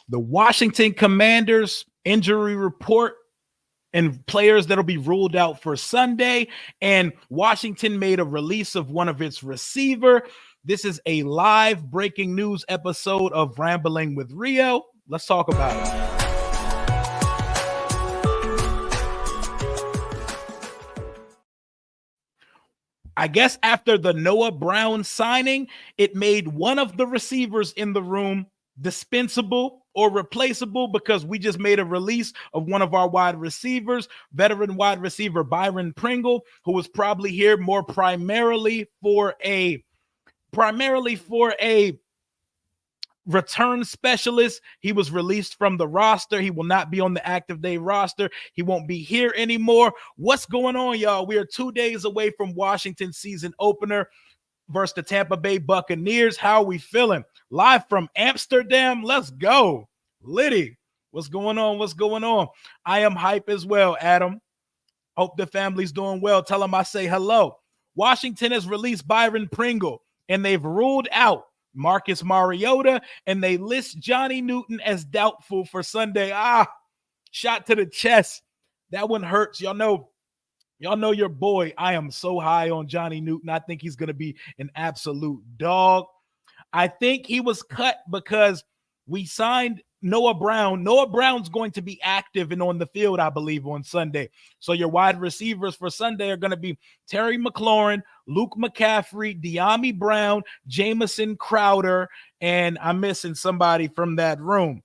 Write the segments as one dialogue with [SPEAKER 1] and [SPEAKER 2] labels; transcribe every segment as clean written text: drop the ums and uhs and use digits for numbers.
[SPEAKER 1] The Washington Commanders injury report and players that'll be ruled out for Sunday. And Washington made a release of one of its receiver. This is a live breaking news episode of Rambling with Rio. Let's talk about it. I guess after the Noah Brown signing, it made one of the receivers in the room dispensable or replaceable because we just made a release of one of our wide receivers, veteran wide receiver Byron Pringle, who was probably here more primarily for a return specialist. He was released from the roster. He will not be on the active day roster. He won't be here anymore. What's going on, y'all? We are 2 days away from Washington season opener versus the Tampa Bay Buccaneers. How are we feeling? Live from Amsterdam. Let's go. Liddy, what's going on? What's going on? I am hype as well, Adam. Hope the family's doing well. Tell them I say hello. Washington has released Byron Pringle, and they've ruled out Marcus Mariota, and they list Johnny Newton as doubtful for Sunday. Shot to the chest. That one hurts. Y'all know your boy. I am so high on Johnny Newton. I think he's going to be an absolute dog. I think he was cut because we signed Noah Brown. Noah Brown's going to be active and on the field, I believe, on Sunday. So your wide receivers for Sunday are going to be Terry McLaurin, Luke McCaffrey, De'Ami Brown, Jamison Crowder, and I'm missing somebody from that room.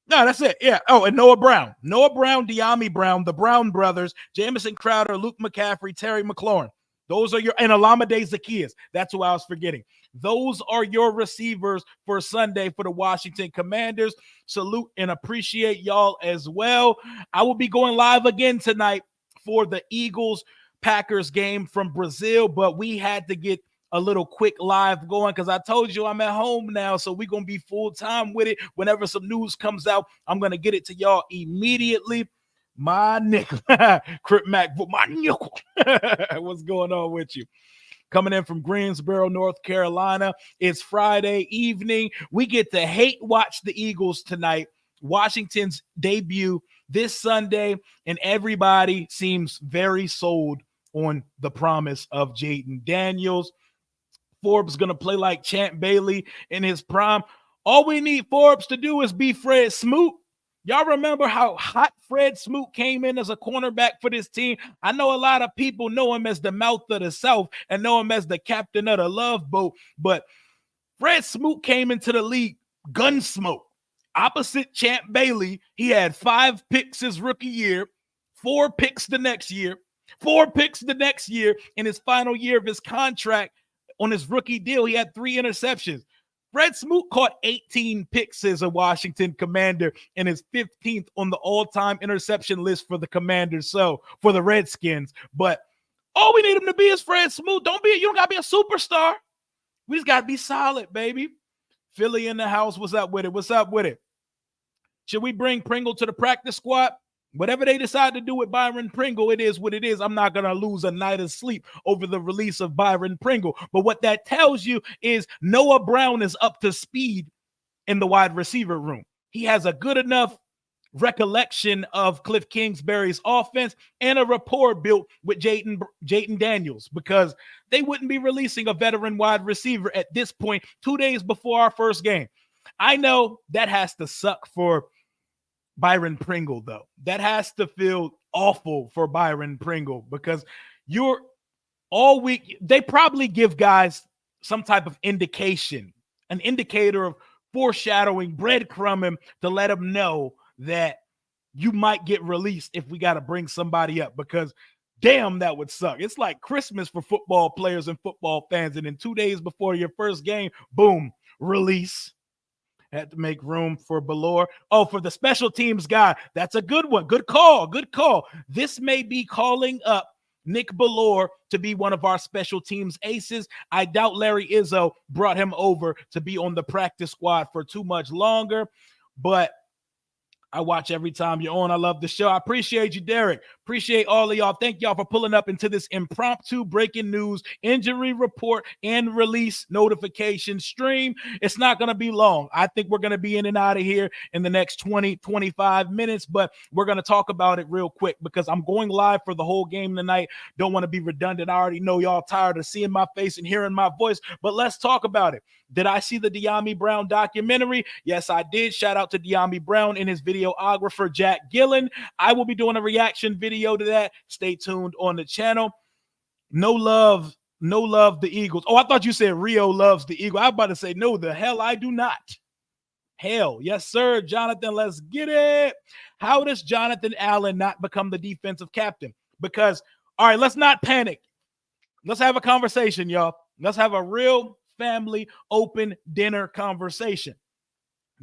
[SPEAKER 1] No, that's it. Yeah. Oh, and Noah Brown. Noah Brown, De'Ami Brown, the Brown brothers, Jamison Crowder, Luke McCaffrey, Terry McLaurin. Those are and Olamide Zaccheaus. That's who I was forgetting. Those are your receivers for Sunday for the Washington Commanders. Salute and appreciate y'all as well. I will be going live again tonight for the Eagles-Packers game from Brazil, but we had to get a little quick live going because I told you I'm at home now, so we're going to be full-time with it. Whenever some news comes out, I'm going to get it to y'all immediately. My nickel. Crip Mac, my nickel. What's going on with you? Coming in from Greensboro, North Carolina. It's Friday evening. We get to hate watch the Eagles tonight. Washington's debut this Sunday, and everybody seems very sold on the promise of Jaden Daniels. Forbes going to play like Champ Bailey in his prime. All we need Forbes to do is be Fred Smoot. Y'all remember how hot Fred Smoot came in as a cornerback for this team? I know a lot of people know him as the mouth of the South and know him as the captain of the Love Boat, but Fred Smoot came into the league gun smoke. Opposite Champ Bailey, he had 5 picks his rookie year, 4 picks the next year, 4 picks the next year. In his final year of his contract on his rookie deal, he had 3 interceptions. Fred Smoot caught 18 picks as a Washington Commander and is 15th on the all-time interception list for the Commanders, so for the Redskins. But all we need him to be is Fred Smoot. You don't got to be a superstar. We just got to be solid, baby. Philly in the house. What's up with it? What's up with it? Should we bring Pringle to the practice squad? Whatever they decide to do with Byron Pringle, it is what it is. I'm not going to lose a night of sleep over the release of Byron Pringle. But what that tells you is Noah Brown is up to speed in the wide receiver room. He has a good enough recollection of Cliff Kingsbury's offense and a rapport built with Jaden Daniels, because they wouldn't be releasing a veteran wide receiver at this point 2 days before our first game. I know that has to suck for Byron Pringle, though. That has to feel awful for Byron Pringle, because you're all week. They probably give guys some type of indication, an indicator of foreshadowing, breadcrumbing to let them know that you might get released if we got to bring somebody up, because damn, that would suck. It's like Christmas for football players and football fans. And then 2 days before your first game, boom, release. Had to make room for Ballore. Oh, for the special teams guy. That's a good one. Good call. Good call. This may be calling up Nick Ballore to be one of our special teams aces. I doubt Larry Izzo brought him over to be on the practice squad for too much longer, but I watch every time you're on. I love the show. I appreciate you, Derek. Appreciate all of y'all. Thank y'all for pulling up into this impromptu breaking news, injury report, and release notification stream. It's not going to be long. I think we're going to be in and out of here in the next 20, 25 minutes, but we're going to talk about it real quick because I'm going live for the whole game tonight. Don't want to be redundant. I already know y'all tired of seeing my face and hearing my voice, but let's talk about it. Did I see the De'Ami Brown documentary? Yes, I did. Shout out to De'Ami Brown and his videographer, Jack Gillen. I will be doing a reaction video to that. Stay tuned on the channel. No love, the Eagles. Oh, I thought you said Rio loves the Eagles. I was about to say, no, the hell I do not. Hell, yes, sir, Jonathan, let's get it. How does Jonathan Allen not become the defensive captain? Because, all right, let's not panic. Let's have a conversation, y'all. Let's have a real family open dinner conversation.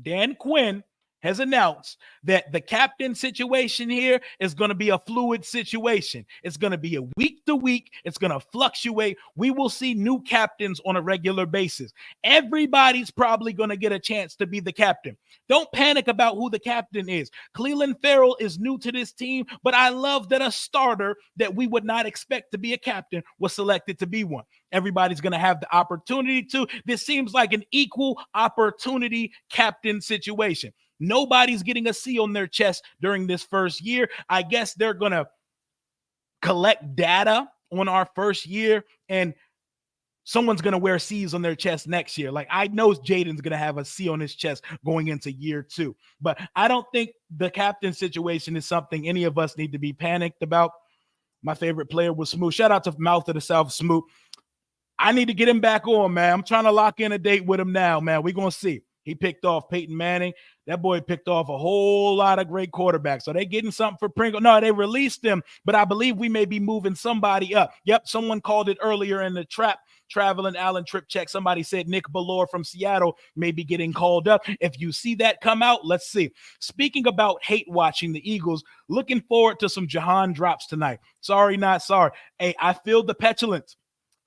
[SPEAKER 1] Dan Quinn has announced that the captain situation here is going to be a fluid situation. It's going to be a week to week. It's going to fluctuate. We will see new captains on a regular basis. Everybody's probably going to get a chance to be the captain. Don't panic about who the captain is. Clelin Ferrell is new to this team, but I love that a starter that we would not expect to be a captain was selected to be one. Everybody's going to have the opportunity to. This seems like an equal opportunity captain situation. Nobody's getting a C on their chest during this first year. I guess they're going to collect data on our first year, and someone's going to wear C's on their chest next year. Like, I know Jaden's going to have a C on his chest going into year 2. But I don't think the captain situation is something any of us need to be panicked about. My favorite player was Smoot. Shout out to Mouth of the South, Smoot. I need to get him back on, man. I'm trying to lock in a date with him now, man. We're going to see. He picked off Peyton Manning. That boy picked off a whole lot of great quarterbacks. So they getting something for Pringle? No, they released him, but I believe we may be moving somebody up. Yep, someone called it earlier in the traveling Allen trip check. Somebody said Nick Ballore from Seattle may be getting called up. If you see that come out, let's see. Speaking about hate watching the Eagles, looking forward to some Jahan drops tonight. Sorry, not sorry. Hey, I feel the petulance.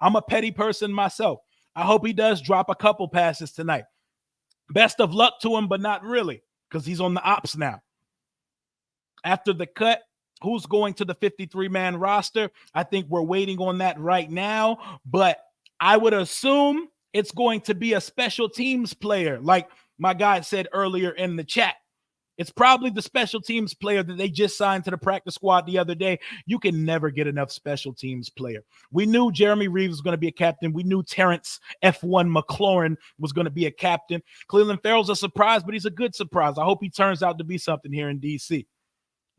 [SPEAKER 1] I'm a petty person myself. I hope he does drop a couple passes tonight. Best of luck to him, but not really, because he's on the ops now. After the cut, who's going to the 53-man roster? I think we're waiting on that right now, but I would assume it's going to be a special teams player, like my guy said earlier in the chat. It's probably the special teams player that they just signed to the practice squad the other day. You can never get enough special teams player. We knew Jeremy Reeves was going to be a captain. We knew Terrence F1 McLaurin was going to be a captain. Clelin Ferrell's a surprise, but he's a good surprise. I hope he turns out to be something here in D.C.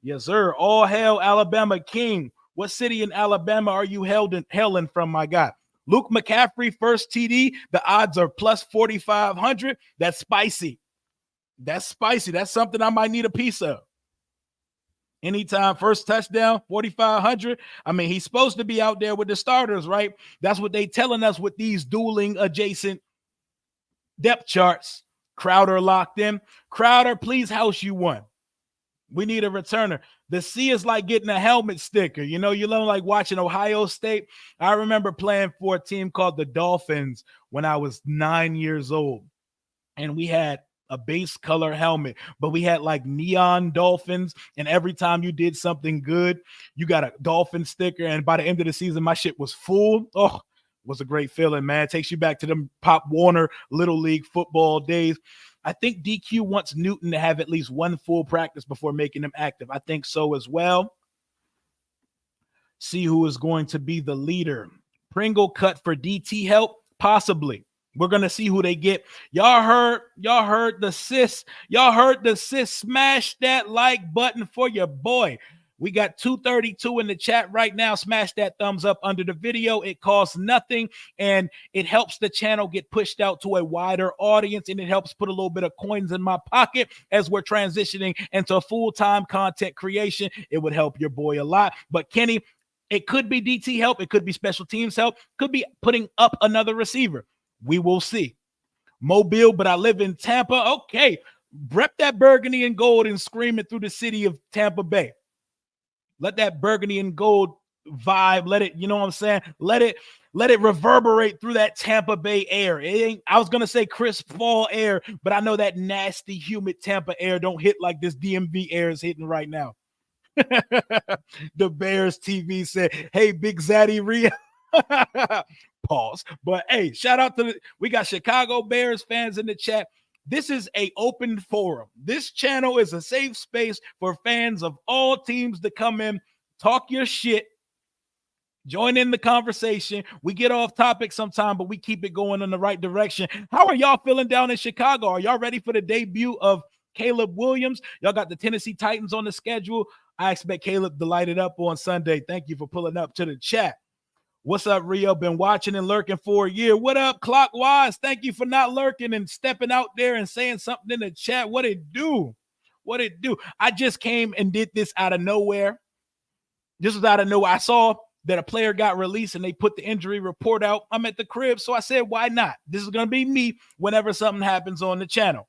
[SPEAKER 1] Yes, sir. All hail Alabama King. What city in Alabama are you hailing from, my guy? Luke McCaffrey, first TD. The odds are plus 4,500. That's spicy. That's spicy. That's something I might need a piece of. Anytime first touchdown, 4,500. I mean, he's supposed to be out there with the starters, right? That's what they telling us with these dueling adjacent depth charts. Crowder locked in. Crowder, please house you one. We need a returner. The C is like getting a helmet sticker. You know, you learn like watching Ohio State. I remember playing for a team called the Dolphins when I was 9 years old. And we had a base color helmet, but we had like neon dolphins, and every time you did something good, you got a dolphin sticker, and by the end of the season, my shit was full. Oh, it was a great feeling, man. It takes you back to them Pop Warner Little League football days. I think DQ wants Newton to have at least one full practice before making him active. I think so as well. See who is going to be the leader. Pringle cut for DT help? Possibly. We're going to see who they get. Y'all heard the sis. Y'all heard the sis. Smash that like button for your boy. We got 232 in the chat right now. Smash that thumbs up under the video. It costs nothing, and it helps the channel get pushed out to a wider audience, and it helps put a little bit of coins in my pocket as we're transitioning into full-time content creation. It would help your boy a lot. But Kenny, it could be DT help. It could be special teams help. Could be putting up another receiver. We will see. Mobile, but I live in Tampa. Okay. Rep that burgundy and gold and scream it through the city of Tampa Bay. Let that burgundy and gold vibe, let it, you know what I'm saying? Let it reverberate through that Tampa Bay air. It ain't, I was going to say crisp fall air, but I know that nasty, humid Tampa air don't hit like this DMV air is hitting right now. The Bears TV said, "Hey, Big Zaddy Rhea." Pause. But hey, shout out to we got Chicago Bears fans in the chat. This is a open forum. This channel is a safe space for fans of all teams to come in, talk your shit, join in the conversation. We get off topic sometime, but we keep it going in the right direction. How are y'all feeling down in Chicago? Are y'all ready for the debut of Caleb Williams? Y'all got the Tennessee Titans on the schedule. I expect Caleb to light it up on Sunday. Thank you for pulling up to the chat. What's up, Rio? Been watching and lurking for a year. What up, Clockwise? Thank you for not lurking and stepping out there and saying something in the chat. What it do? What it do? I just came and did this out of nowhere. This was out of nowhere. I saw that a player got released and they put the injury report out. I'm at the crib, so I said, why not? This is going to be me whenever something happens on the channel.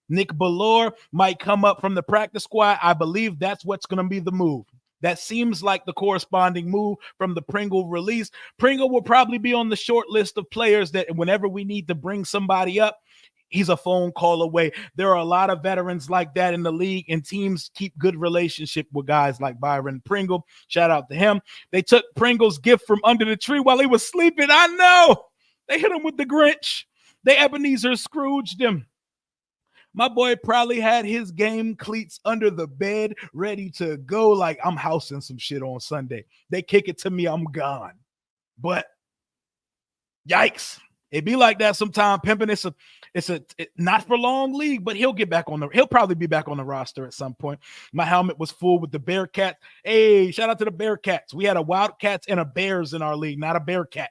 [SPEAKER 1] Nick Ballore might come up from the practice squad. I believe that's what's going to be the move. That seems like the corresponding move from the Pringle release. Pringle will probably be on the short list of players that whenever we need to bring somebody up, he's a phone call away. There are a lot of veterans like that in the league, and teams keep good relationship with guys like Byron Pringle. Shout out to him. They took Pringle's gift from under the tree while he was sleeping. I know. They hit him with the Grinch. They Ebenezer Scrooged him. My boy probably had his game cleats under the bed ready to go. Like, I'm housing some shit on Sunday. They kick it to me, I'm gone. But yikes. It be like that sometime. Pimping, it's a not for long league, but he'll probably be back on the roster at some point. My helmet was full with the Bearcats. Hey, shout out to the Bearcats. We had a Wildcats and a Bears in our league, not a Bearcat.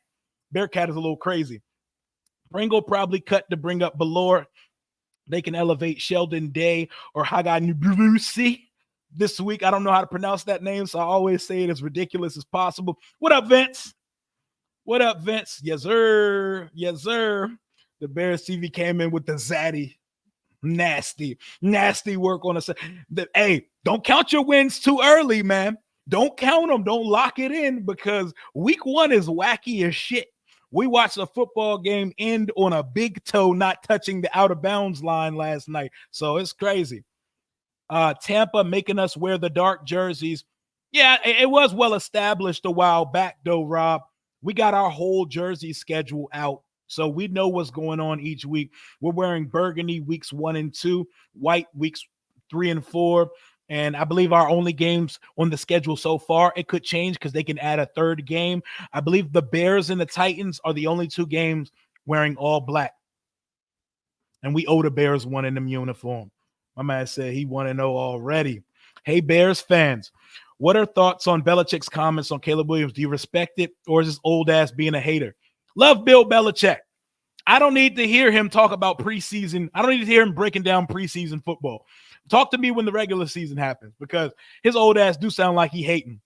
[SPEAKER 1] Bearcat is a little crazy. Pringle probably cut to bring up Ballore. They can elevate Sheldon Day or Hagai Nubusi this week. I don't know how to pronounce that name, so I always say it as ridiculous as possible. What up, Vince? What up, Vince? Yes, sir. Yes, sir. The Bears TV came in with the Zaddy. Nasty work on us. Hey, don't count your wins too early, man. Don't count them. Don't lock it in because week one is wacky as shit. We watched a football game end on a big toe not touching the out of bounds line last night. So it's crazy. Tampa making us wear the dark jerseys. Yeah, it was well established a while back, though, Rob. We got our whole jersey schedule out. So we know what's going on each week. We're wearing burgundy weeks 1 and 2, white weeks 3 and 4. And I believe our only games on the schedule so far, it could change because they can add a third game. I believe the Bears and the Titans are the only 2 games wearing all black. And we owe the Bears one in them uniform. My man said he 1-0 already. Hey, Bears fans, what are thoughts on Belichick's comments on Caleb Williams? Do you respect it, or is this old ass being a hater? Love Bill Belichick. I don't need to hear him talk about preseason. I don't need to hear him breaking down preseason football. Talk to me when the regular season happens because his old ass do sound like he hating.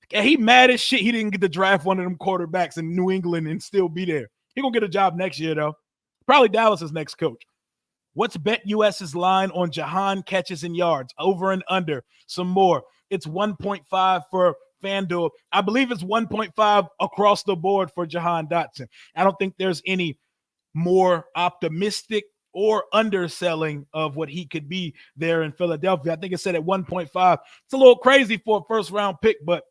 [SPEAKER 1] He mad as shit he didn't get to draft one of them quarterbacks in New England and still be there. He gonna get a job next year, though. Probably Dallas's next coach. What's BetUS's line on Jahan catches and yards? Over and under. Some more. It's 1.5 for FanDuel. I believe it's 1.5 across the board for Jahan Dotson. I don't think there's any more optimistic or underselling of what he could be there in Philadelphia. I think it said at 1.5. It's a little crazy for a first-round pick, but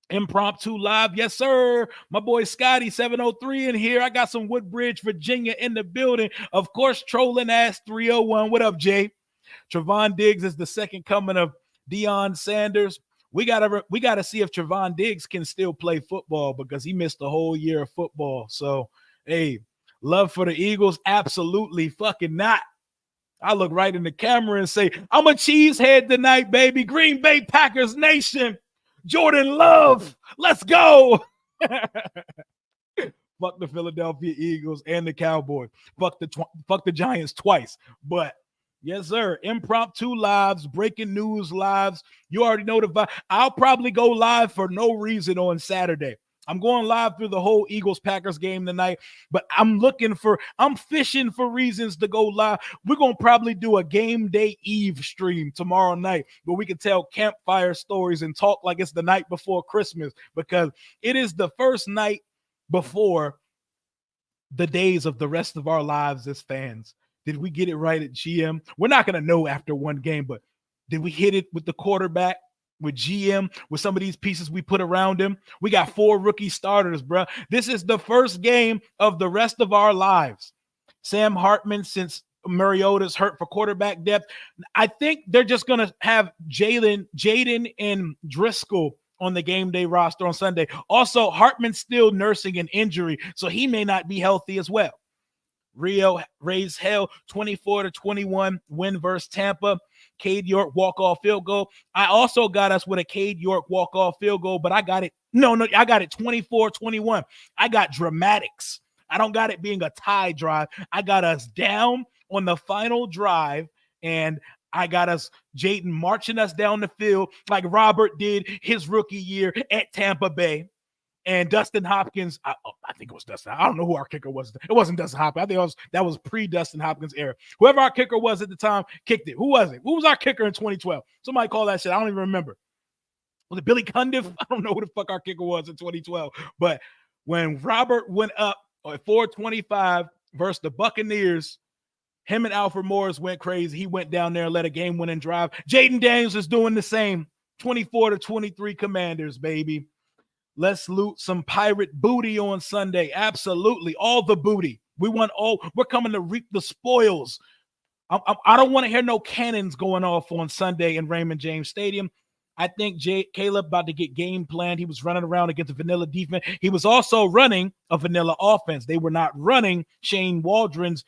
[SPEAKER 1] impromptu live. Yes, sir. My boy Scotty 703 in here. I got some Woodbridge, Virginia in the building. Of course, trolling ass 301. What up, Jay? Trevon Diggs is the second coming of Deion Sanders. We gotta see if Trevon Diggs can still play football because he missed a whole year of football. So, hey, love for the Eagles? Absolutely fucking not. I look right in the camera and say, I'm a cheesehead tonight, baby. Green Bay Packers Nation. Jordan Love. Let's go. Fuck the Philadelphia Eagles and the Cowboys. Fuck the Giants twice. But yes, sir. Impromptu lives, breaking news lives. You already know the vibe. I'll probably go live for no reason on Saturday. I'm going live through the whole Eagles-Packers game tonight, but I'm fishing for reasons to go live. We're going to probably do a game day eve stream tomorrow night where we can tell campfire stories and talk like it's the night before Christmas because it is the first night before the days of the rest of our lives as fans. Did we get it right at GM? We're not going to know after one game, but did we hit it with the quarterback? with GM, with some of these pieces we put around him. We got 4 rookie starters, bro. This is the first game of the rest of our lives. Sam Hartman, since Mariota's hurt for quarterback depth, I think they're just going to have Jaden and Driscoll on the game day roster on Sunday. Also, Hartman's still nursing an injury, so he may not be healthy as well. Rio raised hell, 24-21 win versus Tampa. Cade York walk-off field goal. I also got us with a Cade York walk-off field goal, but I got it. No, I got it 24-21. I got dramatics. I don't got it being a tie drive. I got us down on the final drive, and I got us Jaden marching us down the field like Robert did his rookie year at Tampa Bay. And Dustin Hopkins, I think it was Dustin. I don't know who our kicker was. It wasn't Dustin Hopkins. I think that was pre-Dustin Hopkins era. Whoever our kicker was at the time kicked it. Who was it? Who was our kicker in 2012? Somebody call that shit. I don't even remember. Was it Billy Cundiff? I don't know who the fuck our kicker was in 2012. But when Robert went up at 425 versus the Buccaneers, him and Alfred Morris went crazy. He went down there and led a game-winning drive. Jaden Daniels is doing the same. 24-23 Commanders, baby. Let's loot some pirate booty on Sunday. Absolutely. All the booty. We're coming to reap the spoils. I don't want to hear no cannons going off on Sunday in Raymond James Stadium. I think Caleb about to get game planned. He was running around against a vanilla defense. He was also running a vanilla offense. They were not running Shane Waldron's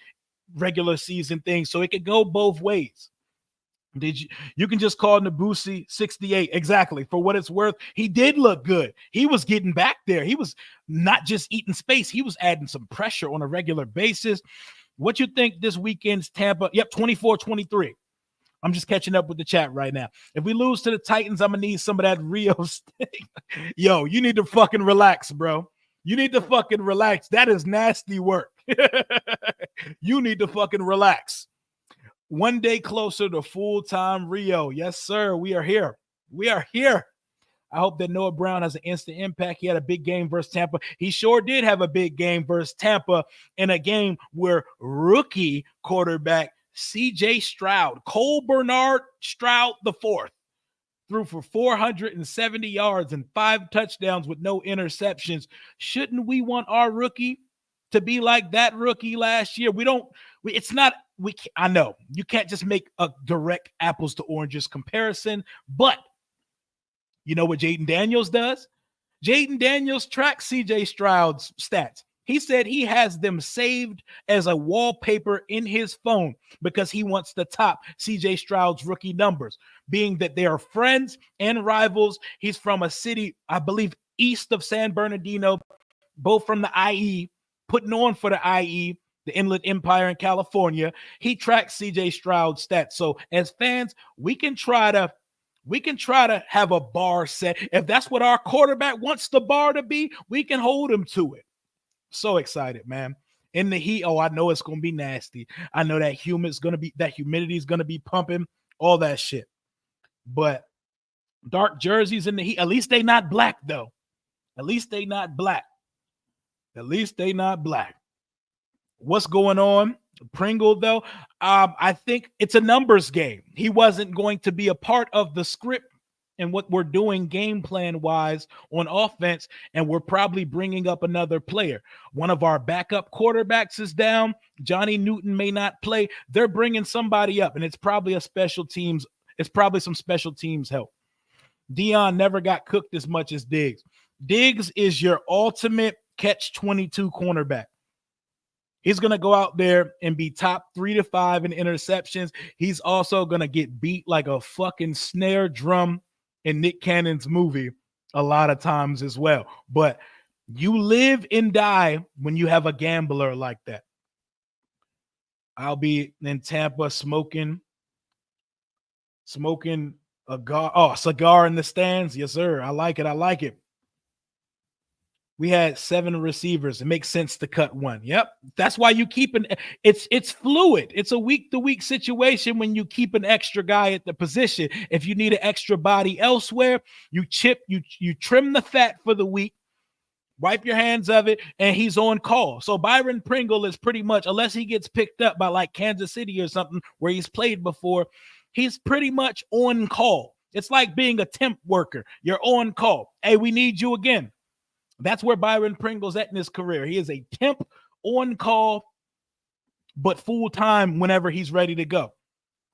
[SPEAKER 1] regular season thing, so it could go both ways. You can just call Nabusi 68. Exactly. For what it's worth, he did look good. He was getting back there. He was not just eating space. He was adding some pressure on a regular basis. What you think this weekend's Tampa? Yep, 24-23. I'm just catching up with the chat right now. If we lose to the Titans, I'm going to need some of that Rio steak. Yo, you need to fucking relax, bro. You need to fucking relax. That is nasty work. You need to fucking relax. One day closer to full-time Rio. Yes, sir. We are here. We are here. I hope that Noah Brown has an instant impact. He had a big game versus Tampa. He sure did have a big game versus Tampa in a game where rookie quarterback C.J. Stroud, Cole Bernard Stroud IV, threw for 470 yards and 5 touchdowns with no interceptions. Shouldn't we want our rookie to be like that rookie last year? I know you can't just make a direct apples to oranges comparison, but you know what Jaden Daniels does? Jaden Daniels tracks CJ Stroud's stats. He said he has them saved as a wallpaper in his phone because he wants to top CJ Stroud's rookie numbers, being that they are friends and rivals. He's from a city, I believe, east of San Bernardino, both from the IE, putting on for the IE, the Inland Empire in California. He tracks CJ Stroud's stats. So as fans, we can try to have a bar set. If that's what our quarterback wants the bar to be, we can hold him to it. So excited, man. In the heat, I know it's going to be nasty. I know that humidity is going to be pumping, all that shit. But dark jerseys in the heat, at least they not black, though. At least they not black. What's going on? Pringle, though, I think it's a numbers game. He wasn't going to be a part of the script and what we're doing game plan wise on offense, and we're probably bringing up another player. One of our backup quarterbacks is down. Johnny Newton may not play. They're bringing somebody up, and it's probably some special teams help. Dion never got cooked as much as Diggs. Diggs is your ultimate catch-22 cornerback. He's going to go out there and be top 3 to 5 in interceptions. He's also going to get beat like a fucking snare drum in Nick Cannon's movie a lot of times as well. But you live and die when you have a gambler like that. I'll be in Tampa smoking a cigar in the stands. Yes, sir. I like it. We had 7 receivers. It makes sense to cut one. Yep. That's why you keep it's fluid. It's a week-to-week situation when you keep an extra guy at the position. If you need an extra body elsewhere, you trim the fat for the week, wipe your hands of it, and he's on call. So Byron Pringle is pretty much, unless he gets picked up by like Kansas City or something where he's played before, he's pretty much on call. It's like being a temp worker. You're on call. Hey, we need you again. That's where Byron Pringle's at in his career. He is a temp on call, but full time whenever he's ready to go.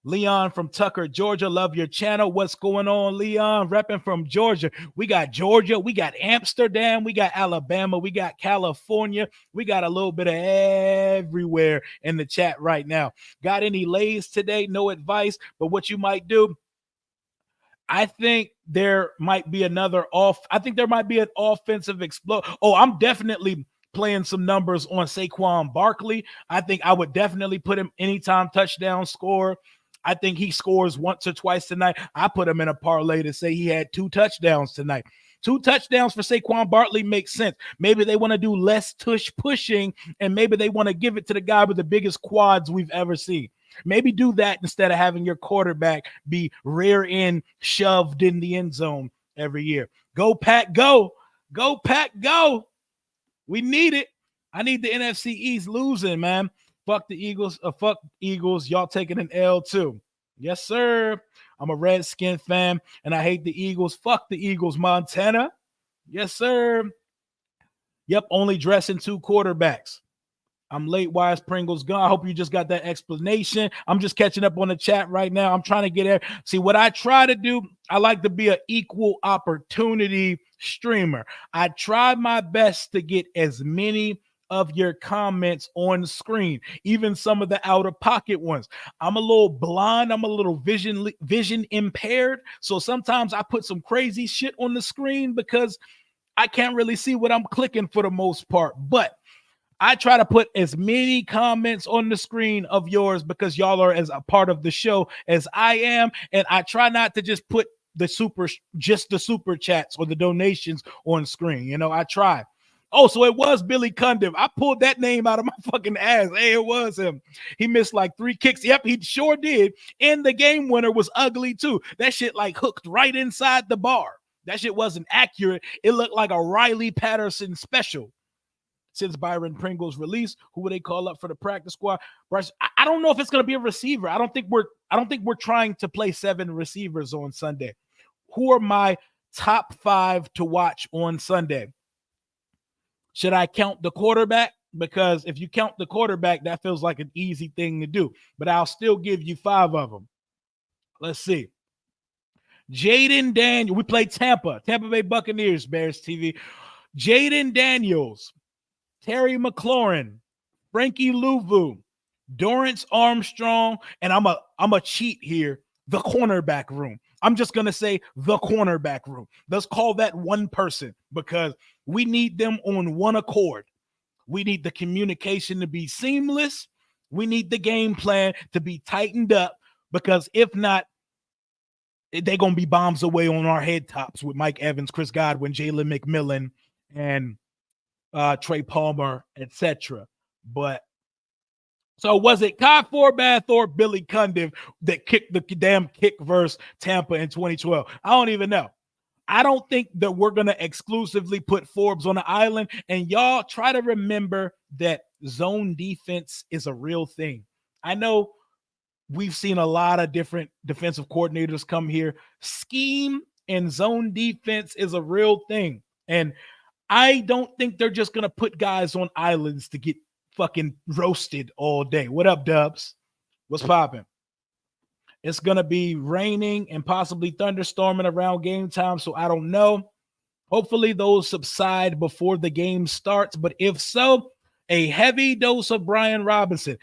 [SPEAKER 1] Leon from Tucker, Georgia. Love your channel. What's going on, Leon? Repping from Georgia. We got Georgia. We got Amsterdam. We got Alabama. We got California. We got a little bit of everywhere in the chat right now. Got any lays today? No advice, but what you might do, I think there might be another off. I think there might be an offensive explode. Oh, I'm definitely playing some numbers on Saquon Barkley. I think I would definitely put him anytime touchdown score. I think he scores once or twice tonight. I put him in a parlay to say he had 2 touchdowns tonight. 2 touchdowns for Saquon Barkley makes sense. Maybe they want to do less tush pushing, and maybe they want to give it to the guy with the biggest quads we've ever seen. Maybe do that instead of having your quarterback be rear end shoved in the end zone every year. Go, Pack, go. Go, Pack, go. We need it. I need the NFC East losing, man. Fuck the Eagles. Fuck Eagles. Y'all taking an L too. Yes, sir. I'm a Redskin fan, and I hate the Eagles. Fuck the Eagles, Montana. Yes, sir. Yep, only dressing 2 quarterbacks. I'm late. Why is Pringle's gone? I hope you just got that explanation. I'm just catching up on the chat right now. I'm trying to get there. See, what I try to do, I like to be an equal opportunity streamer. I try my best to get as many of your comments on screen, even some of the out-of-pocket ones. I'm a little blind. I'm a little vision impaired. So sometimes I put some crazy shit on the screen because I can't really see what I'm clicking for the most part. But I try to put as many comments on the screen of yours because y'all are as a part of the show as I am. And I try not to just put the super chats or the donations on screen. You know, I try. Oh, so it was Billy Cundiff. I pulled that name out of my fucking ass. Hey, it was him. He missed like 3 kicks. Yep, he sure did. And the game winner was ugly too. That shit like hooked right inside the bar. That shit wasn't accurate. It looked like a Riley Patterson special. Since Byron Pringle's release, who would they call up for the practice squad? Bryce, I don't know if it's going to be a receiver. I don't think we're trying to play 7 receivers on Sunday. Who are my top 5 to watch on Sunday? Should I count the quarterback? Because if you count the quarterback, that feels like an easy thing to do. But I'll still give you 5 of them. Let's see. Jaden Daniels. We play Tampa Bay Buccaneers, Bears TV. Jaden Daniels, Terry McLaurin, Frankie Louvu, Dorrance Armstrong, and I'm a cheat here, the cornerback room. I'm just going to say the cornerback room. Let's call that one person because we need them on one accord. We need the communication to be seamless. We need the game plan to be tightened up because if not, they're going to be bombs away on our head tops with Mike Evans, Chris Godwin, Jalen McMillan, and Trey Palmer, etc. But so was it Kai Forbath or Billy Cundiff that kicked the damn kick versus Tampa in 2012? I don't even know. I don't think that we're going to exclusively put Forbes on the island. And y'all try to remember that zone defense is a real thing. I know we've seen a lot of different defensive coordinators come here. Scheme and zone defense is a real thing. And I don't think they're just going to put guys on islands to get fucking roasted all day. What up, Dubs? What's popping? It's going to be raining and possibly thunderstorming around game time, so I don't know. Hopefully those subside before the game starts, but if so, a heavy dose of Brian Robinson.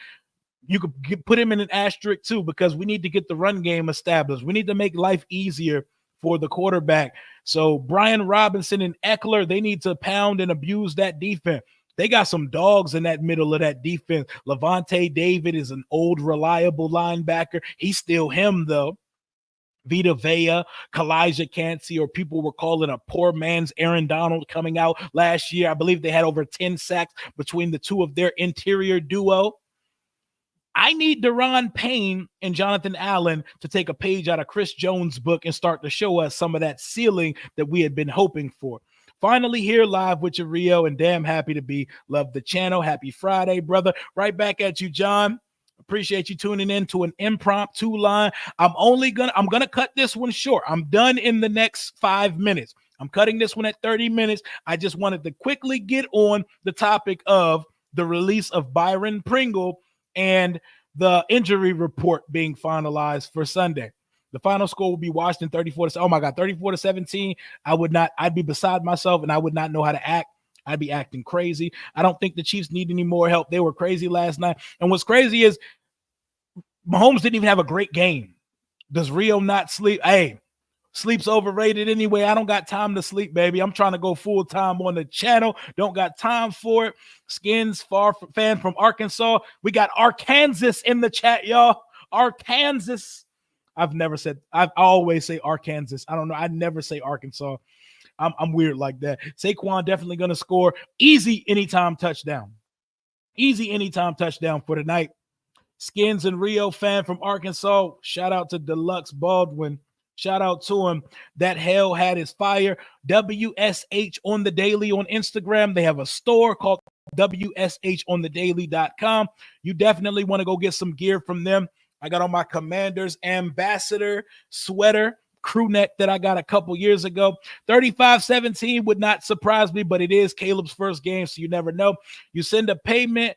[SPEAKER 1] You could put him in an asterisk too because we need to get the run game established. We need to make life easier for the quarterback. So Brian Robinson and Eckler, they need to pound and abuse that defense. They got some dogs in that middle of that defense. Levante David is an old, reliable linebacker. He's still him, though. Vita Vea, Kalijah Cansey, or people were calling a poor man's Aaron Donald coming out last year. I believe they had over 10 sacks between the two of their interior duo. I need Deron Payne and Jonathan Allen to take a page out of Chris Jones' book and start to show us some of that ceiling that we had been hoping for. Finally here live with you, Rio, and damn happy to be. Love the channel. Happy Friday, brother. Right back at you, John. Appreciate you tuning in to an impromptu line. I'm gonna cut this one short. I'm done in the next 5 minutes. I'm cutting this one at 30 minutes. I just wanted to quickly get on the topic of the release of Byron Pringle and the injury report being finalized for Sunday. The final score will be Washington 34 to, oh my God, 34 to 17. I'd be beside myself and I would not know how to act. I'd be acting crazy. I don't think the Chiefs need any more help. They were crazy last night. And what's crazy is Mahomes didn't even have a great game. Does Rio not sleep? Hey, sleep's overrated anyway. I don't got time to sleep, baby. I'm trying to go full time on the channel. Don't got time for it. Skins fan from Arkansas. We got Arkansas in the chat, y'all. Arkansas. I always say Arkansas. I don't know. I never say Arkansas. I'm weird like that. Saquon definitely going to score. Easy anytime touchdown. Easy anytime touchdown for tonight. Skins and Rio fan from Arkansas. Shout out to Deluxe Baldwin. Shout out to him. That hell had his fire. WSH on the Daily on Instagram. They have a store called WSHonthedaily.com. You definitely want to go get some gear from them. I got on my Commander's Ambassador sweater, crew neck that I got a couple years ago. 35-17 would not surprise me, but it is Caleb's first game, so you never know. You send a payment.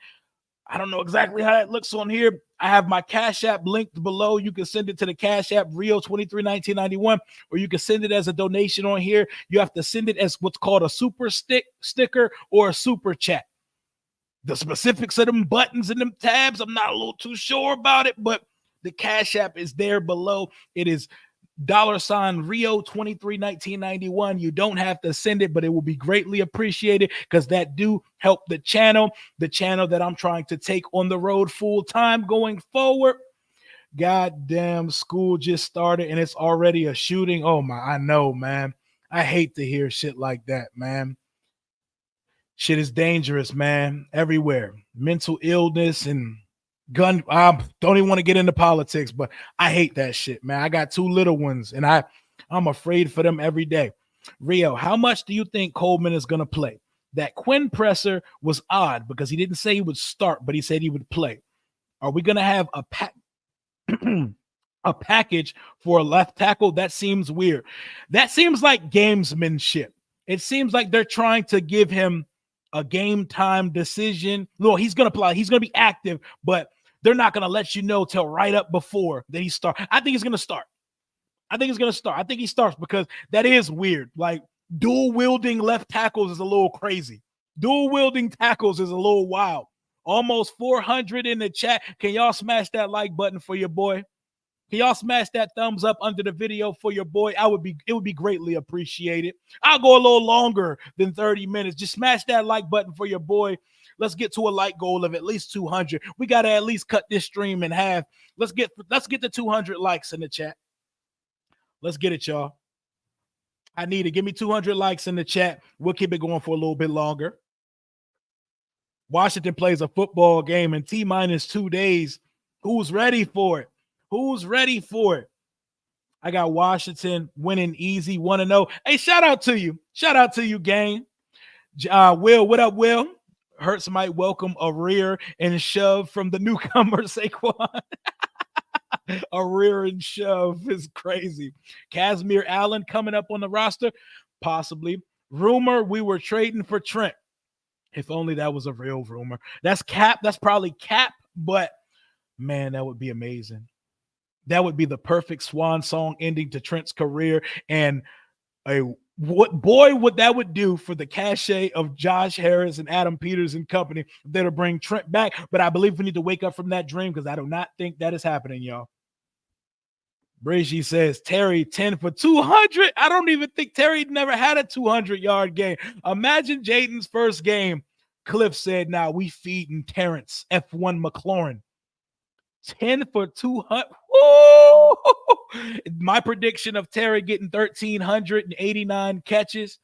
[SPEAKER 1] I don't know exactly how that looks on here. I have my Cash App linked below. You can send it to the Cash App Rio 231991, or you can send it as a donation on here. You have to send it as what's called a super sticker or a super chat. The specifics of them buttons and them tabs, I'm not a little too sure about it, but the Cash App is there below. It is $Rio 231991. You don't have to send it, but it will be greatly appreciated because that do help the channel that I'm trying to take on the road full time going forward. Goddamn, school just started and it's already a shooting. Oh my, I know, man. I hate to hear shit like that, man. Shit is dangerous, man. Everywhere. Mental illness and gun. I don't even want to get into politics, but I hate that shit, man. I got 2 little ones and I'm afraid for them every day. Rio, how much do you think Coleman is going to play? That Quinn presser was odd because he didn't say he would start, but he said he would play. Are we going to have a package for a left tackle? That seems weird. That seems like gamesmanship. It seems like they're trying to give him a game time decision. No, he's going to play. He's going to be active, but they're not going to let you know till right up before that he starts. I think he's going to start. I think he starts because that is weird. Like dual wielding left tackles is a little crazy. Dual wielding tackles is a little wild. Almost 400 in the chat. Can y'all smash that like button for your boy? Can y'all smash that thumbs up under the video for your boy? It would be greatly appreciated. I'll go a little longer than 30 minutes. Just smash that like button for your boy. Let's get to a like goal of at least 200. We got to at least cut this stream in half. Let's get the 200 likes in the chat. Let's get it, y'all. I need it. Give me 200 likes in the chat. We'll keep it going for a little bit longer. Washington plays a football game in T-minus 2 days. Who's ready for it? Who's ready for it? I got Washington winning easy, 1-0. Hey, shout out to you. Shout out to you, gang. Will, what up, Will? Hurts might welcome a rear and shove from the newcomer, Saquon. A rear and shove is crazy. Casimir Allen coming up on the roster? Possibly. Rumor we were trading for Trent. If only that was a real rumor. That's cap. That's probably cap, but man, that would be amazing. That would be the perfect swan song ending to Trent's career. And what that would do for the cachet of Josh Harris and Adam Peters and company that'll bring Trent back. But I believe we need to wake up from that dream because I do not think that is happening, y'all. Brigitte says, Terry, 10 for 200. I don't even think Terry never had a 200-yard game. Imagine Jaden's first game. Cliff said, nah, we feeding Terrence F1 McLaurin. 10 for 200. Woo! My prediction of Terry getting 1,389 catches,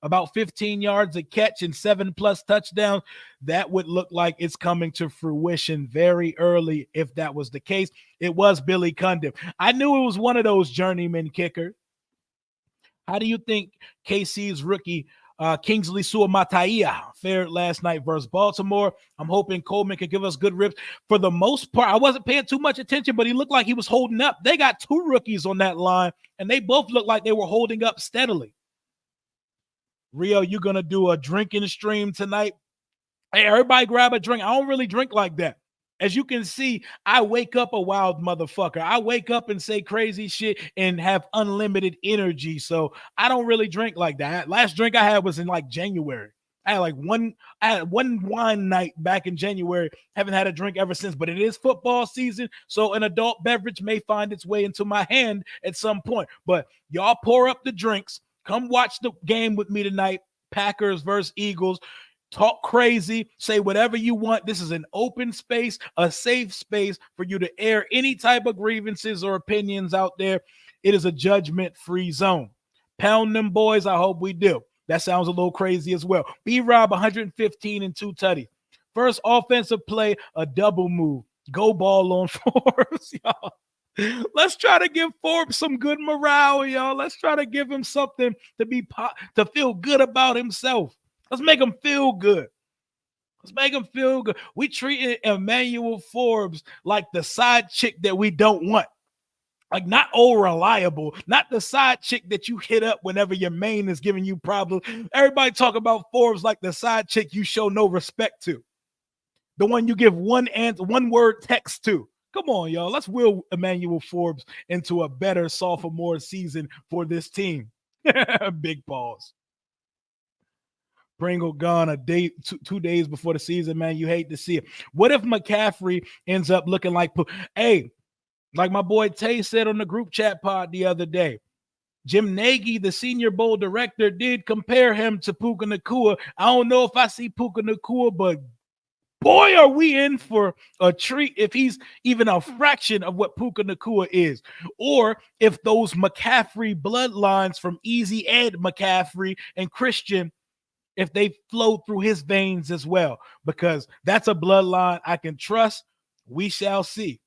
[SPEAKER 1] about 15 yards a catch and 7+ touchdowns, that would look like it's coming to fruition very early if that was the case. It was Billy Cundiff. I knew it was one of those journeyman kickers. How do you think KC's rookie Kingsley Suamataia fared last night versus Baltimore. I'm hoping Coleman can give us good rips. For the most part, I wasn't paying too much attention, but he looked like he was holding up. They got two rookies on that line, and they both looked like they were holding up steadily. Rio, you going to do a drinking stream tonight? Hey, everybody grab a drink. I don't really drink like that. As you can see, I wake up a wild motherfucker. I wake up and say crazy shit and have unlimited energy. So I don't really drink like that. Last drink I had was in like January. I had one wine night back in January. Haven't had a drink ever since, but it is football season. So an adult beverage may find its way into my hand at some point. But y'all pour up the drinks. Come watch the game with me tonight. Packers versus Eagles. Talk crazy, say whatever you want. This is an open space, a safe space for you to air any type of grievances or opinions out there. It is a judgment-free zone. Pound them boys, I hope we do. That sounds a little crazy as well. B-Rob, 115 and 2 tutties. First offensive play, a double move. Go ball on Forbes, y'all. Let's try to give Forbes some good morale, y'all. Let's try to give him something to feel good about himself. Let's make him feel good. Let's make him feel good. We treated Emmanuel Forbes like the side chick that we don't want. Like not reliable, not the side chick that you hit up whenever your main is giving you problems. Everybody talk about Forbes like the side chick you show no respect to. The one you give one word text to. Come on, y'all. Let's will Emmanuel Forbes into a better sophomore season for this team. Big pause. Pringle gone a day, 2 days before the season, man. You hate to see it. What if McCaffrey ends up looking like, hey, like my boy Tay said on the group chat pod the other day, Jim Nagy, the Senior Bowl director, did compare him to Puka Nacua. I don't know if I see Puka Nacua, but boy, are we in for a treat if he's even a fraction of what Puka Nacua is. Or if those McCaffrey bloodlines from Easy Ed McCaffrey and Christian, if they flow through his veins as well, because that's a bloodline I can trust. We shall see.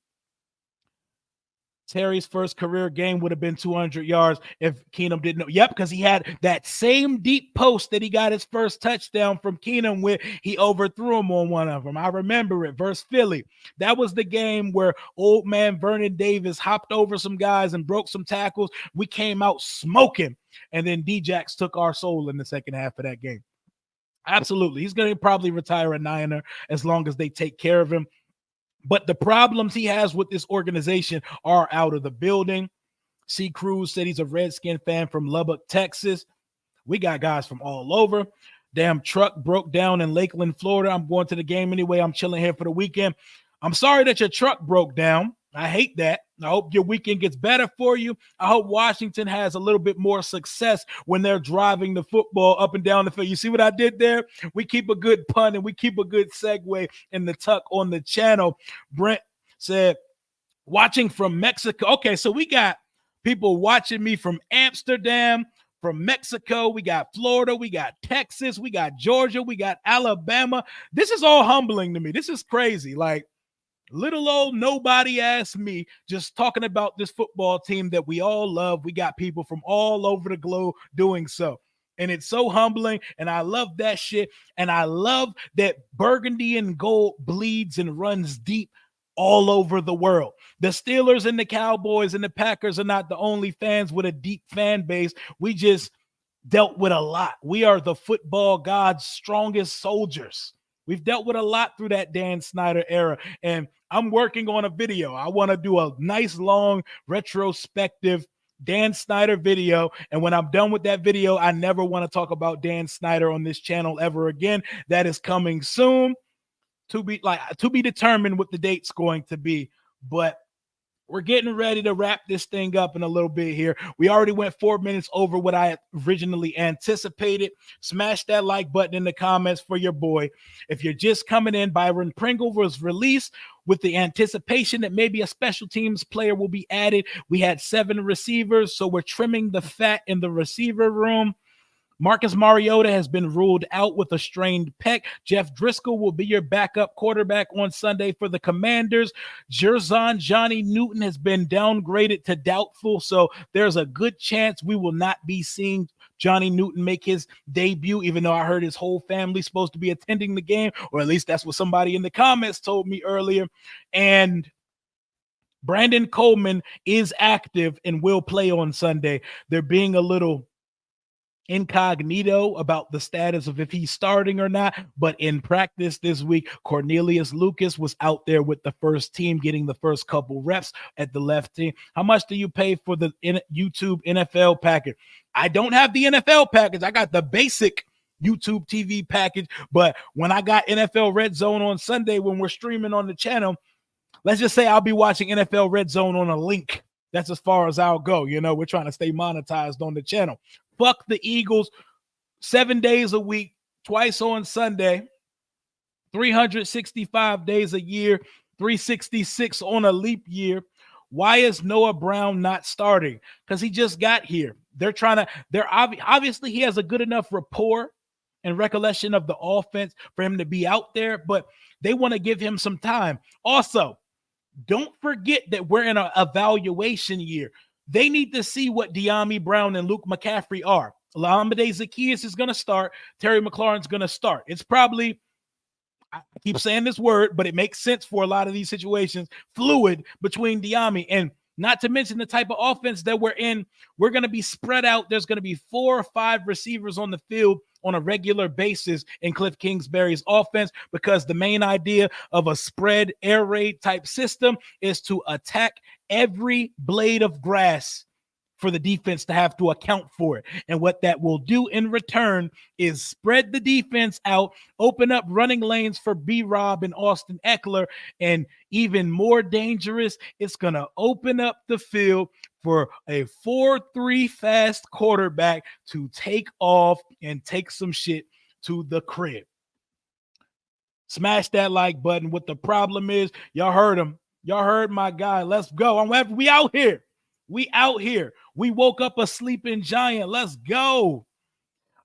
[SPEAKER 1] Terry's first career game would have been 200 yards if Keenum didn't know. Yep, because he had that same deep post that he got his first touchdown from Keenum with. He overthrew him on one of them. I remember it versus Philly. That was the game where old man Vernon Davis hopped over some guys and broke some tackles. We came out smoking, and then D-Jax took our soul in the second half of that game. Absolutely. He's going to probably retire a Niner as long as they take care of him. But the problems he has with this organization are out of the building. C. Cruz said he's a Redskin fan from Lubbock, Texas. We got guys from all over. Damn truck broke down in Lakeland, Florida. I'm going to the game anyway. I'm chilling here for the weekend. I'm sorry that your truck broke down. I hate that. I hope your weekend gets better for you. I hope Washington has a little bit more success when they're driving the football up and down the field. You see what I did there? We keep a good pun and we keep a good segue in the tuck on the channel. Brent said, watching from Mexico. Okay, so we got people watching me from Amsterdam, from Mexico. We got Florida. We got Texas. We got Georgia. We got Alabama. This is all humbling to me. This is crazy. Like, little old nobody asked me, just talking about this football team that we all love. We got people from all over the globe doing so. And it's so humbling. And I love that shit. And I love that burgundy and gold bleeds and runs deep all over the world. The Steelers and the Cowboys and the Packers are not the only fans with a deep fan base. We just dealt with a lot. We are the football god's strongest soldiers. We've dealt with a lot through that Dan Snyder era, and I'm working on a video. I want to do a nice, long, retrospective Dan Snyder video, and when I'm done with that video, I never want to talk about Dan Snyder on this channel ever again. That is coming soon, to be determined what the date's going to be, but we're getting ready to wrap this thing up in a little bit here. We already went 4 minutes over what I originally anticipated. Smash that like button in the comments for your boy. If you're just coming in, Byron Pringle was released with the anticipation that maybe a special teams player will be added. We had 7 receivers, so we're trimming the fat in the receiver room. Marcus Mariota has been ruled out with a strained pec. Jeff Driscoll will be your backup quarterback on Sunday for the Commanders. Jerzon Johnny Newton has been downgraded to doubtful, so there's a good chance we will not be seeing Johnny Newton make his debut, even though I heard his whole family's supposed to be attending the game, or at least that's what somebody in the comments told me earlier. And Brandon Coleman is active and will play on Sunday. They're being a little incognito about the status of if he's starting or not, but in practice this week, Cornelius Lucas was out there with the first team, getting the first couple reps at the left team. How much do you pay for the YouTube NFL package? I don't have the NFL package. I got the basic YouTube TV package, but when I got NFL Red Zone on Sunday, when we're streaming on the channel, let's just say I'll be watching NFL Red Zone on a link. That's as far as I'll go. You know, we're trying to stay monetized on the channel. Fuck the Eagles, 7 days a week, twice on Sunday, 365 days a year, 366 on a leap year. Why is Noah Brown not starting? Because he just got here. Obviously he has a good enough rapport and recollection of the offense for him to be out there, but they want to give him some time. Also, don't forget that we're in an evaluation year. They need to see what De'Ami Brown and Luke McCaffrey are. Olamide Zaccheaus is going to start. Terry McLaurin's going to start. It's probably, I keep saying this word, but it makes sense for a lot of these situations, fluid between De'Ami, and not to mention the type of offense that we're in. We're going to be spread out. There's going to be 4 or 5 receivers on the field on a regular basis in Cliff Kingsbury's offense, because the main idea of a spread air raid type system is to attack every blade of grass for the defense to have to account for it. And what that will do in return is spread the defense out, open up running lanes for B-Rob and Austin Eckler, and even more dangerous, it's going to open up the field for a 4-3 fast quarterback to take off and take some shit to the crib. Smash that like button. What the problem is, y'all heard him. Y'all heard my guy. Let's go. We out here. We out here. We woke up a sleeping giant. Let's go.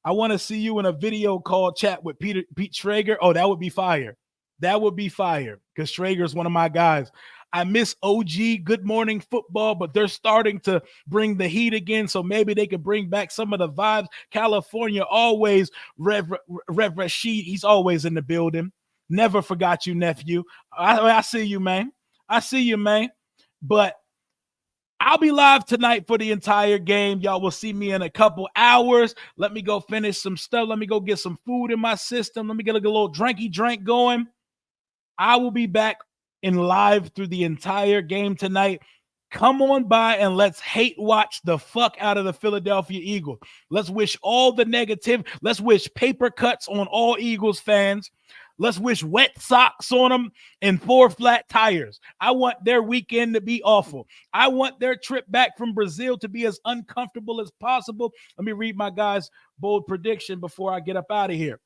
[SPEAKER 1] I want to see you in a video call chat with Pete Schrager. Oh, that would be fire. That would be fire, because Schrager is one of my guys. I miss OG Good Morning Football, but they're starting to bring the heat again, so maybe they could bring back some of the vibes. California always, Rev Rashid, he's always in the building. Never forgot you, nephew. I see you, man. I see you, man. But I'll be live tonight for the entire game. Y'all will see me in a couple hours. Let me go finish some stuff. Let me go get some food in my system. Let me get a little drinky drink going. I will be back in live through the entire game tonight. Come on by and let's hate watch the fuck out of the Philadelphia Eagles. Let's wish all the negative. Let's wish paper cuts on all Eagles fans. Let's wish wet socks on them and 4 flat tires. I want their weekend to be awful. I want their trip back from Brazil to be as uncomfortable as possible. Let me read my guy's bold prediction before I get up out of here.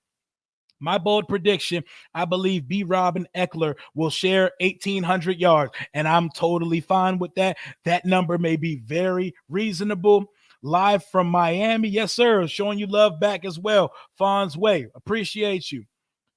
[SPEAKER 1] My bold prediction, I believe B-Rob and Eckler will share 1,800 yards, and I'm totally fine with that. That number may be very reasonable. Live from Miami, yes, sir, showing you love back as well. Fawn's Way, appreciate you.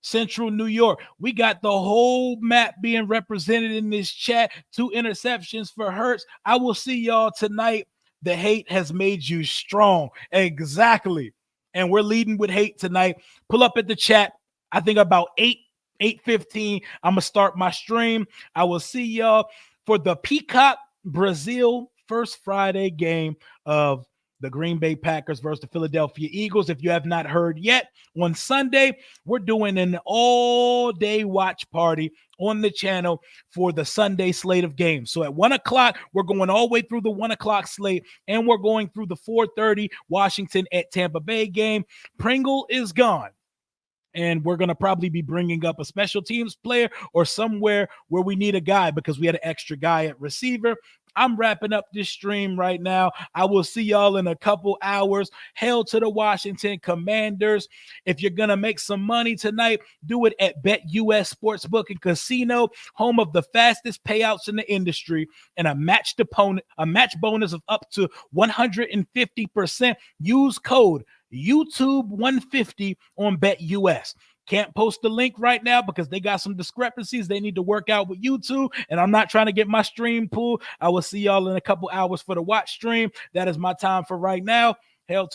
[SPEAKER 1] Central New York, we got the whole map being represented in this chat. 2 interceptions for Hurts. I will see y'all tonight. The hate has made you strong. Exactly. And we're leading with hate tonight. Pull up at the chat. I think about 8:15, I'm going to start my stream. I will see y'all for the Peacock Brazil first Friday game of the Green Bay Packers versus the Philadelphia Eagles. If you have not heard yet, on Sunday, we're doing an all-day watch party on the channel for the Sunday slate of games. So at 1 o'clock, we're going all the way through the 1 o'clock slate, and we're going through the 4:30 Washington at Tampa Bay game. Pringle is gone. And we're going to probably be bringing up a special teams player or somewhere where we need a guy, because we had an extra guy at receiver. I'm wrapping up this stream right now. I will see y'all in a couple hours. Hail to the Washington Commanders. If you're going to make some money tonight, do it at BetUS Sportsbook and Casino, home of the fastest payouts in the industry, and a match bonus of up to 150%. Use code YouTube150 on BetUS. Can't post the link right now because they got some discrepancies they need to work out with YouTube, and I'm not trying to get my stream pulled. I will see y'all in a couple hours for the watch stream. That is my time for right now. Hail to the